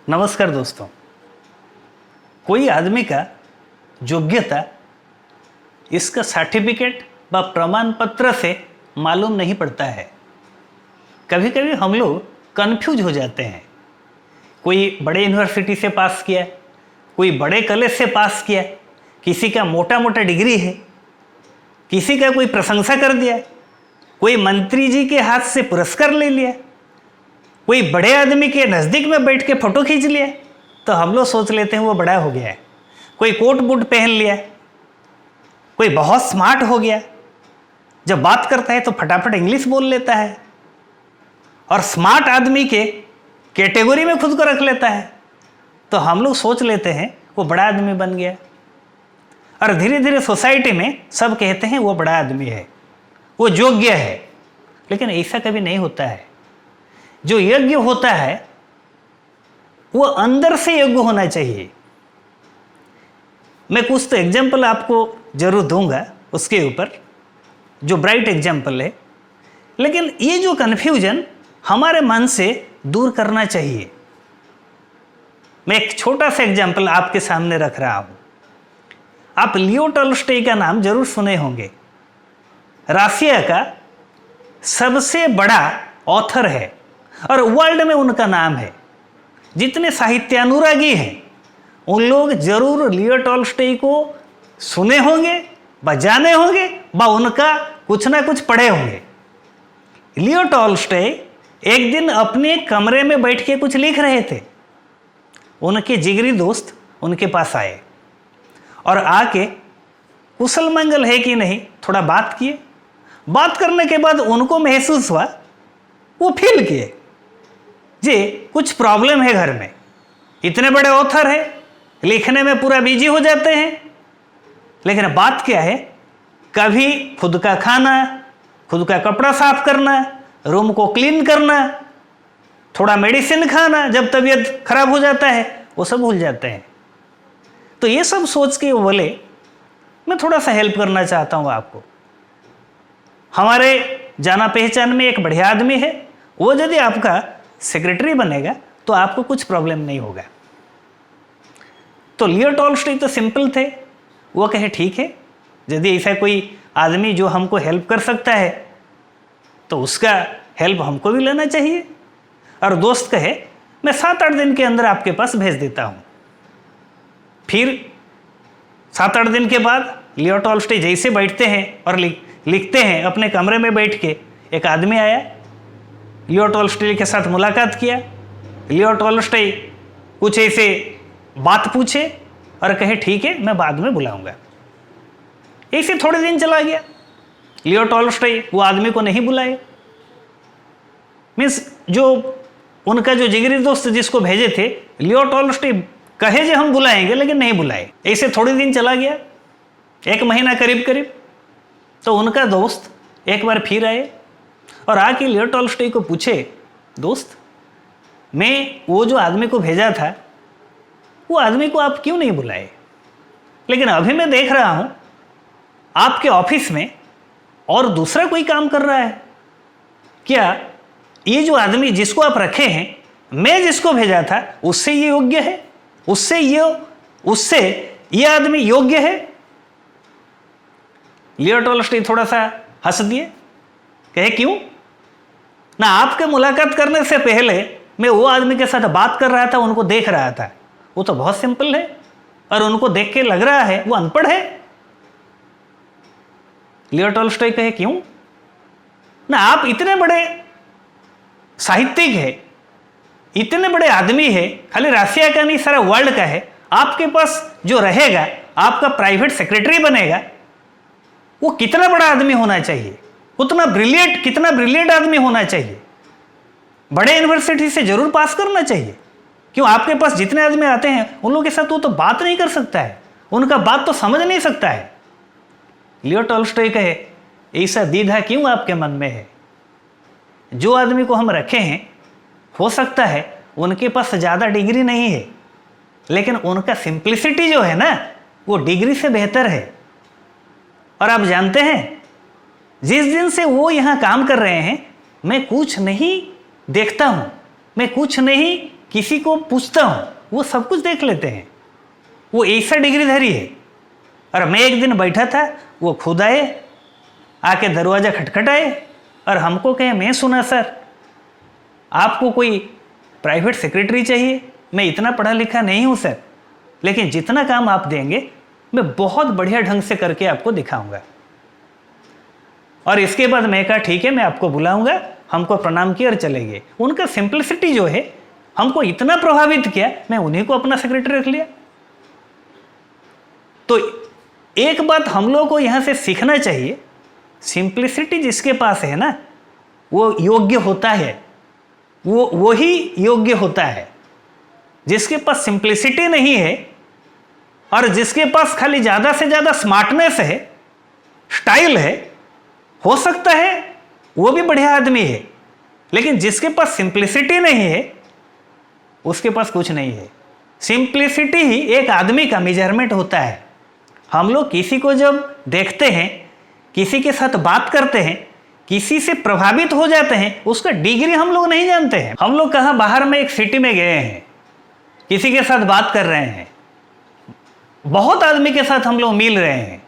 नमस्कार दोस्तों। कोई आदमी का योग्यता इसका सर्टिफिकेट व प्रमाण पत्र से मालूम नहीं पड़ता है। कभी कभी हम लोग कंफ्यूज हो जाते हैं। कोई बड़े यूनिवर्सिटी से पास किया, कोई बड़े कॉलेज से पास किया, किसी का मोटा मोटा डिग्री है, किसी का कोई प्रशंसा कर दिया, कोई मंत्री जी के हाथ से पुरस्कार ले लिया, कोई बड़े आदमी के नज़दीक में बैठ के फोटो खींच लिया, तो हम लोग सोच लेते हैं वो बड़ा हो गया है। कोई कोट बूट पहन लिया, कोई बहुत स्मार्ट हो गया, जब बात करता है तो फटाफट इंग्लिश बोल लेता है और स्मार्ट आदमी के कैटेगरी में खुद को रख लेता है, तो हम लोग सोच लेते हैं वो बड़ा आदमी बन गया। और धीरे धीरे सोसाइटी में सब कहते हैं वो बड़ा आदमी है, वो योग्य है। लेकिन ऐसा कभी नहीं होता है। जो योग्य होता है वो अंदर से योग्य होना चाहिए। मैं कुछ तो एग्जाम्पल आपको जरूर दूंगा उसके ऊपर, जो ब्राइट एग्जाम्पल है। लेकिन ये जो कन्फ्यूजन हमारे मन से दूर करना चाहिए। मैं एक छोटा सा एग्जाम्पल आपके सामने रख रहा हूं। आप लियो टॉल्स्टॉय का नाम जरूर सुने होंगे। रशिया का सबसे बड़ा ऑथर है और वर्ल्ड में उनका नाम है। जितने साहित्यानुरागी हैं उन लोग जरूर लियो टॉल्स्टॉय को सुने होंगे, व जाने होंगे, व उनका कुछ ना कुछ पढ़े होंगे। लियो टॉल्स्टॉय एक दिन अपने कमरे में बैठ के कुछ लिख रहे थे। उनके जिगरी दोस्त उनके पास आए और आके कुशल मंगल है कि नहीं थोड़ा बात किए। बात करने के बाद उनको महसूस हुआ, वो फील किए जी कुछ प्रॉब्लम है घर में। इतने बड़े ऑथर है, लिखने में पूरा बिजी हो जाते हैं, लेकिन बात क्या है, कभी खुद का खाना, खुद का कपड़ा साफ करना, रूम को क्लीन करना, थोड़ा मेडिसिन खाना जब तबीयत खराब हो जाता है, वो सब भूल जाते हैं। तो ये सब सोच के वो बोले मैं थोड़ा सा हेल्प करना चाहता हूँ आपको। हमारे जाना पहचान में एक बढ़िया आदमी है, वो यदि आपका सेक्रेटरी बनेगा तो आपको कुछ प्रॉब्लम नहीं होगा। तो लियो टॉल्स्टॉय तो सिंपल थे। वो कहे ठीक है, यदि ऐसा कोई आदमी जो हमको हेल्प कर सकता है तो उसका हेल्प हमको भी लेना चाहिए। और दोस्त कहे मैं 7-8 दिन के अंदर आपके पास भेज देता हूँ। फिर 7-8 दिन के बाद लियो टॉल्स्टॉय जैसे बैठते हैं और लिखते हैं अपने कमरे में बैठ के, एक आदमी आया, लियो टॉल्स्टॉय के साथ मुलाकात किया। लियो टॉल्स्टॉय कुछ ऐसे बात पूछे और कहे ठीक है मैं बाद में बुलाऊंगा। ऐसे थोड़े दिन चला गया, लियो टॉल्स्टॉय वो आदमी को नहीं बुलाए। मीन्स जो उनका जो जिगरी दोस्त जिसको भेजे थे, लियो टॉल्स्टॉय कहे जे हम बुलाएंगे, लेकिन नहीं बुलाए। ऐसे थोड़े दिन चला गया, 1 महीना करीब करीब। तो उनका दोस्त एक बार फिर आए और आके लियो टॉल्स्टॉय को पूछे, दोस्त मैं वो जो आदमी को भेजा था वो आदमी को आप क्यों नहीं बुलाए? लेकिन अभी मैं देख रहा हूं आपके ऑफिस में और दूसरा कोई काम कर रहा है। क्या ये जो आदमी जिसको आप रखे हैं, मैं जिसको भेजा था उससे ये योग्य है? उससे ये आदमी योग्य है? लियो टॉल्स्टॉय थोड़ा सा हंस दिए, कहे क्यों ना, आपके मुलाकात करने से पहले मैं वो आदमी के साथ बात कर रहा था, उनको देख रहा था, वो तो बहुत सिंपल है और उनको देख के लग रहा है वो अनपढ़ है। लियो टॉल्स्टॉय कहे क्यों ना, आप इतने बड़े साहित्यिक है, इतने बड़े आदमी है, खाली रशिया का नहीं सारा वर्ल्ड का है, आपके पास जो रहेगा, आपका प्राइवेट सेक्रेटरी बनेगा, वो कितना बड़ा आदमी होना चाहिए, कितना ब्रिलियंट आदमी होना चाहिए। बड़े यूनिवर्सिटी से जरूर पास करना चाहिए। क्यों, आपके पास जितने आदमी आते हैं उन लोगों के साथ वो तो बात नहीं कर सकता है, उनका बात तो समझ नहीं सकता है। लियो टॉल्स्टॉय कहे ऐसा द्विधा क्यों आपके मन में है? जो आदमी को हम रखे हैं, हो सकता है उनके पास ज़्यादा डिग्री नहीं है, लेकिन उनका सिंप्लिसिटी जो है ना, वो डिग्री से बेहतर है। और आप जानते हैं, जिस दिन से वो यहाँ काम कर रहे हैं, मैं कुछ नहीं देखता हूँ, मैं कुछ नहीं किसी को पूछता हूँ वो सब कुछ देख लेते हैं, वो ऐसा डिग्रीधारी है। और मैं एक दिन बैठा था, वो खुद आए, आके दरवाज़ा खटखटाए और हमको कहे, मैं सुना सर आपको कोई प्राइवेट सेक्रेटरी चाहिए। मैं इतना पढ़ा लिखा नहीं हूँ सर, लेकिन जितना काम आप देंगे मैं बहुत बढ़िया ढंग से करके आपको दिखाऊंगा। और इसके बाद मैं कहा ठीक है, मैं आपको बुलाऊंगा। हमको प्रणाम किया और चले गए। उनका सिंपलिसिटी जो है हमको इतना प्रभावित किया, मैं उन्हीं को अपना सेक्रेटरी रख लिया। तो एक बात हम लोगों को यहाँ से सीखना चाहिए, सिंपलिसिटी जिसके पास है ना, वो योग्य होता है, वो ही योग्य होता है। जिसके पास सिंपलिसिटी नहीं है और जिसके पास खाली ज़्यादा से ज़्यादा स्मार्टनेस है, स्टाइल है, हो सकता है वो भी बढ़िया आदमी है, लेकिन जिसके पास सिंपलिसिटी नहीं है उसके पास कुछ नहीं है। सिंपलिसिटी ही एक आदमी का मेजरमेंट होता है। हम लोग किसी को जब देखते हैं, किसी के साथ बात करते हैं, किसी से प्रभावित हो जाते हैं, उसका डिग्री हम लोग नहीं जानते हैं। हम लोग कहाँ बाहर में एक सिटी में गए हैं, किसी के साथ बात कर रहे हैं, बहुत आदमी के साथ हम लोग मिल रहे हैं,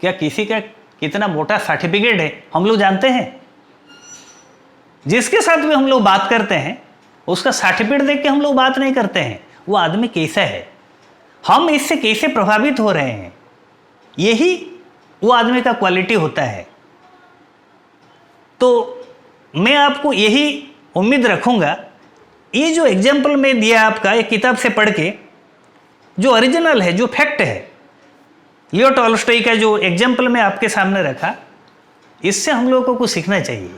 क्या किसी का कितना मोटा सर्टिफिकेट है हम लोग जानते हैं? जिसके साथ भी हम लोग बात करते हैं उसका सर्टिफिकेट देख के हम लोग बात नहीं करते हैं, वो आदमी कैसा है, हम इससे कैसे प्रभावित हो रहे हैं, यही वो आदमी का क्वालिटी होता है। तो मैं आपको यही उम्मीद रखूँगा, ये जो एग्जाम्पल मैं दिया आपका एक किताब से पढ़ के, जो ओरिजिनल है, जो फैक्ट है, लियो टॉल्स्टॉय का जो एग्जाम्पल मैं आपके सामने रखा, इससे हम लोगों को कुछ सीखना चाहिए।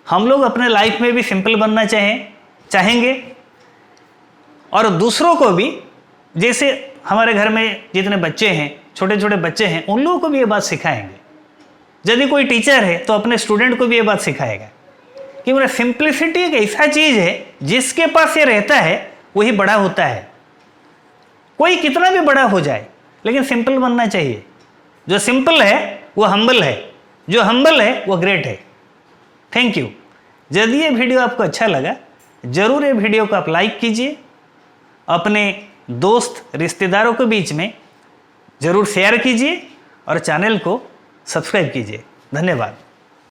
हम लोग अपने लाइफ में भी सिंपल बनना चाहेंगे और दूसरों को भी, जैसे हमारे घर में जितने बच्चे हैं, छोटे छोटे बच्चे हैं, उन लोगों को भी ये बात सिखाएंगे। यदि कोई टीचर है तो अपने स्टूडेंट को भी ये बात सिखाएगा कि मेरा सिंप्लिसिटी एक ऐसा चीज़ है, जिसके पास ये रहता है वही बड़ा होता है। कोई कितना भी बड़ा हो जाए, लेकिन सिंपल बनना चाहिए। जो सिंपल है वो हम्बल है, जो हम्बल है वो ग्रेट है। Thank you. यदि ये वीडियो आपको अच्छा लगा, ज़रूर ये वीडियो को आप लाइक कीजिए, अपने दोस्त रिश्तेदारों के बीच में ज़रूर शेयर कीजिए और चैनल को सब्सक्राइब कीजिए। धन्यवाद।